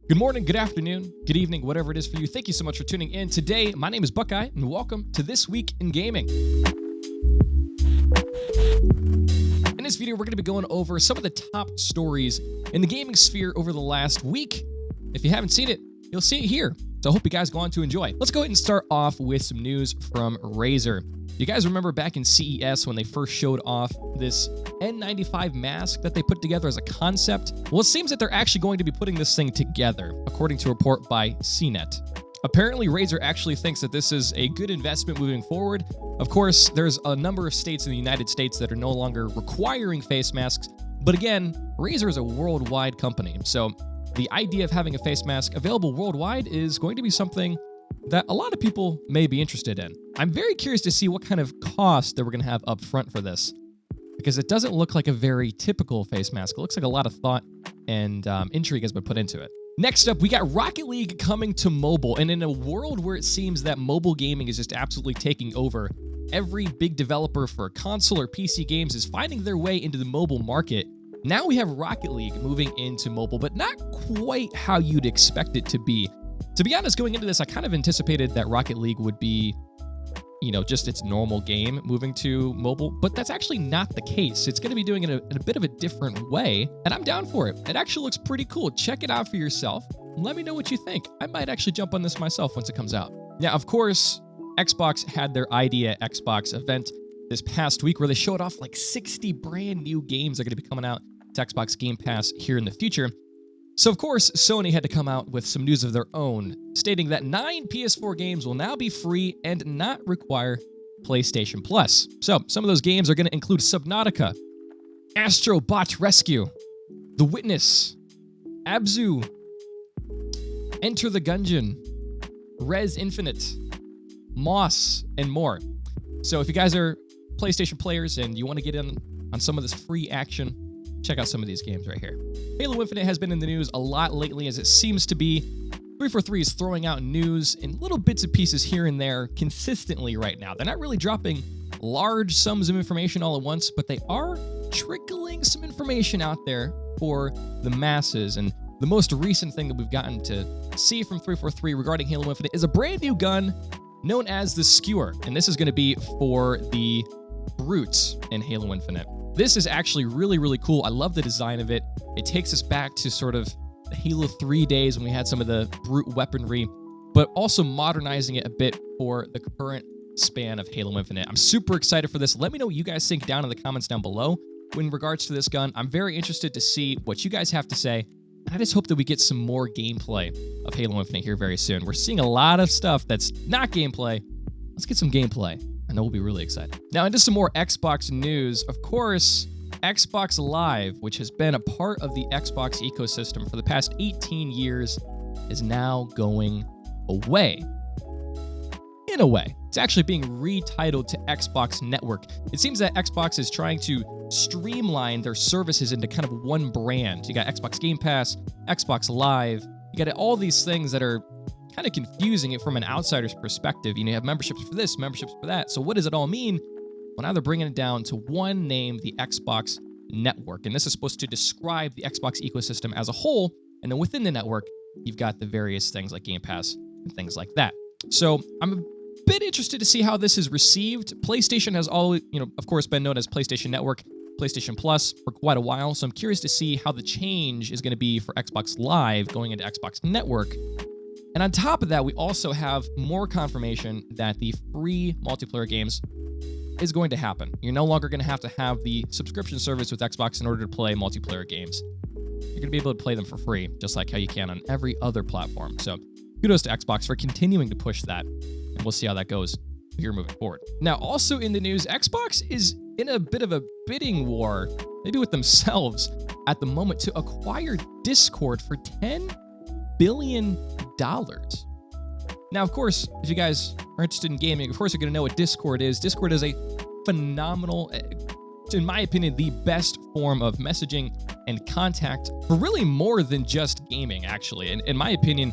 Good morning, good afternoon, good evening, whatever it is for you. Thank you so much for tuning in. Today, my name is Buckeye, and welcome to This Week in Gaming. In this video, we're going to be going over some of the top stories in the gaming sphere over the last week. If you haven't seen it, you'll see it here. So I hope you guys go on to enjoy. Let's go ahead and start off with some news from Razer. You guys remember back in CES when they first showed off this N95 mask that they put together as a concept? Well, it seems that they're actually going to be putting this thing together, according to a report by CNET. Apparently, Razer actually thinks that this is a good investment moving forward. Of course, there's a number of states in the United States that are no longer requiring face masks, but again, Razer is a worldwide company, so the idea of having a face mask available worldwide is going to be something that a lot of people may be interested in. I'm very curious to see what kind of cost that we're going to have up front for this, because it doesn't look like a very typical face mask. It looks like a lot of thought and intrigue has been put into it. Next up, we got Rocket League coming to mobile, and in a world where it seems that mobile gaming is just absolutely taking over, every big developer for console or PC games is finding their way into the mobile market. Now we have Rocket League moving into mobile, but not quite how you'd expect it to be. To be honest, going into this, I kind of anticipated that Rocket League would be, just its normal game moving to mobile, but that's actually not the case. It's going to be doing it in a bit of a different way, and I'm down for it. It actually looks pretty cool. Check it out for yourself. Let me know what you think. I might actually jump on this myself once it comes out. Now, of course, Xbox had their Idea Xbox event this past week where they showed off like 60 brand new games that are going to be coming out to Xbox Game Pass here in the future. So, of course, Sony had to come out with some news of their own, stating that 9 PS4 games will now be free and not require PlayStation Plus. So, some of those games are going to include Subnautica, Astro Bot Rescue, The Witness, Abzu, Enter the Gungeon, Rez Infinite, Moss, and more. So, if you guys are PlayStation players and you want to get in on some of this free action, check out some of these games right here. Halo Infinite has been in the news a lot lately, as it seems to be 343 is throwing out news in little bits and pieces here and there consistently right now. They're not really dropping large sums of information all at once, but they are trickling some information out there for the masses. And the most recent thing that we've gotten to see from 343 regarding Halo Infinite is a brand new gun known as the Skewer. And this is going to be for the brutes in Halo Infinite. This is actually really, really cool. I love the design of it. It takes us back to sort of the Halo 3 days when we had some of the brute weaponry, but also modernizing it a bit for the current span of Halo Infinite. I'm super excited for this. Let me know what you guys think down in the comments down below in regards to this gun. I'm very interested to see what you guys have to say, and I just hope that we get some more gameplay of Halo Infinite here very soon. We're seeing a lot of stuff that's not gameplay. Let's get some gameplay. I know we'll be really excited. Now, into some more Xbox news. Of course, Xbox Live, which has been a part of the Xbox ecosystem for the past 18 years, is now going away. In a way, it's actually being retitled to Xbox Network. It seems that Xbox is trying to streamline their services into kind of one brand. You got Xbox Game Pass, Xbox Live, you got all these things that are kind of confusing it from an outsider's perspective. You have memberships for this, memberships for that. So what does it all mean? Well, now they're bringing it down to one name, the Xbox Network. And this is supposed to describe the Xbox ecosystem as a whole. And then within the network, you've got the various things like Game Pass and things like that. So I'm a bit interested to see how this is received. PlayStation has always, of course, been known as PlayStation Network, PlayStation Plus for quite a while. So I'm curious to see how the change is going to be for Xbox Live going into Xbox Network. And on top of that, we also have more confirmation that the free multiplayer games is going to happen. You're no longer going to have the subscription service with Xbox in order to play multiplayer games. You're going to be able to play them for free, just like how you can on every other platform. So kudos to Xbox for continuing to push that, and we'll see how that goes here moving forward. Now, also in the news, Xbox is in a bit of a bidding war, maybe with themselves at the moment, to acquire Discord for $10 billion. Now, of course, if you guys are interested in gaming, of course you're going to know what Discord is. Discord is a phenomenal, in my opinion, the best form of messaging and contact for really more than just gaming, actually. And in my opinion,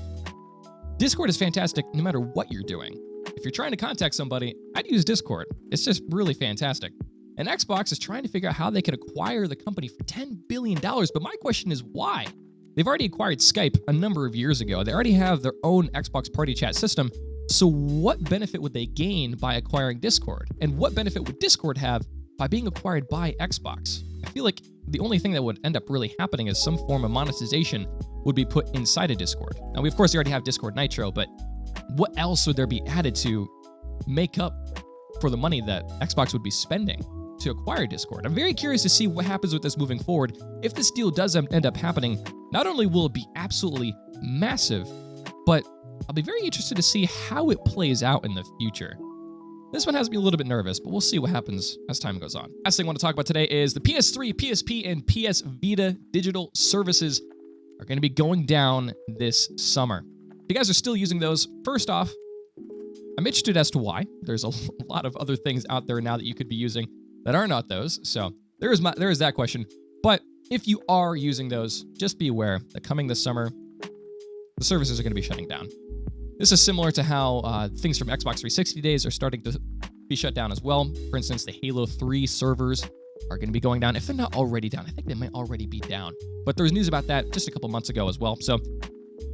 Discord is fantastic no matter what you're doing. If you're trying to contact somebody, I'd use Discord. It's just really fantastic. And Xbox is trying to figure out how they can acquire the company for $10 billion. But my question is why? they've already acquired Skype a number of years ago. They already have their own Xbox Party Chat system. So what benefit would they gain by acquiring Discord? And what benefit would Discord have by being acquired by Xbox? I feel like the only thing that would end up really happening is some form of monetization would be put inside of Discord. Now, of course, they already have Discord Nitro, but what else would there be added to make up for the money that Xbox would be spending to acquire Discord? I'm very curious to see what happens with this moving forward. If this deal does end up happening, not only will it be absolutely massive, but I'll be very interested to see how it plays out in the future. This one has me a little bit nervous, but we'll see what happens as time goes on. Last thing I want to talk about today is the PS3, PSP, and PS Vita digital services are going to be going down this summer. If you guys are still using those, first off, I'm interested as to why. There's a lot of other things out there now that you could be using that are not those, so there is that question. But if you are using those, just be aware that coming this summer, the services are going to be shutting down. This is similar to how things from Xbox 360 days are starting to be shut down as well. For instance, the Halo 3 servers are going to be going down. If they're not already down, I think they might already be down. But there was news about that just a couple months ago as well. So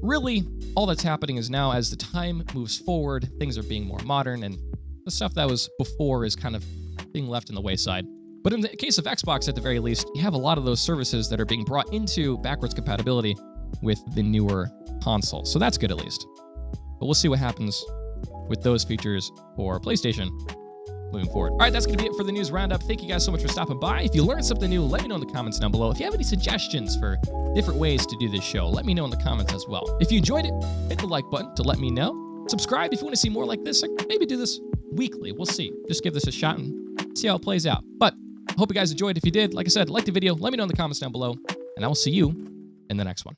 really, all that's happening is now as the time moves forward, things are being more modern, and the stuff that was before is kind of being left in the wayside. But in the case of Xbox, at the very least, you have a lot of those services that are being brought into backwards compatibility with the newer console. So that's good at least. But we'll see what happens with those features for PlayStation moving forward. All right, that's going to be it for the news roundup. Thank you guys so much for stopping by. If you learned something new, let me know in the comments down below. If you have any suggestions for different ways to do this show, let me know in the comments as well. If you enjoyed it, hit the like button to let me know. Subscribe if you want to see more like this. Maybe do this weekly. We'll see. Just give this a shot and see how it plays out. But I hope you guys enjoyed. If you did, like I said, like the video, let me know in the comments down below, and I will see you in the next one.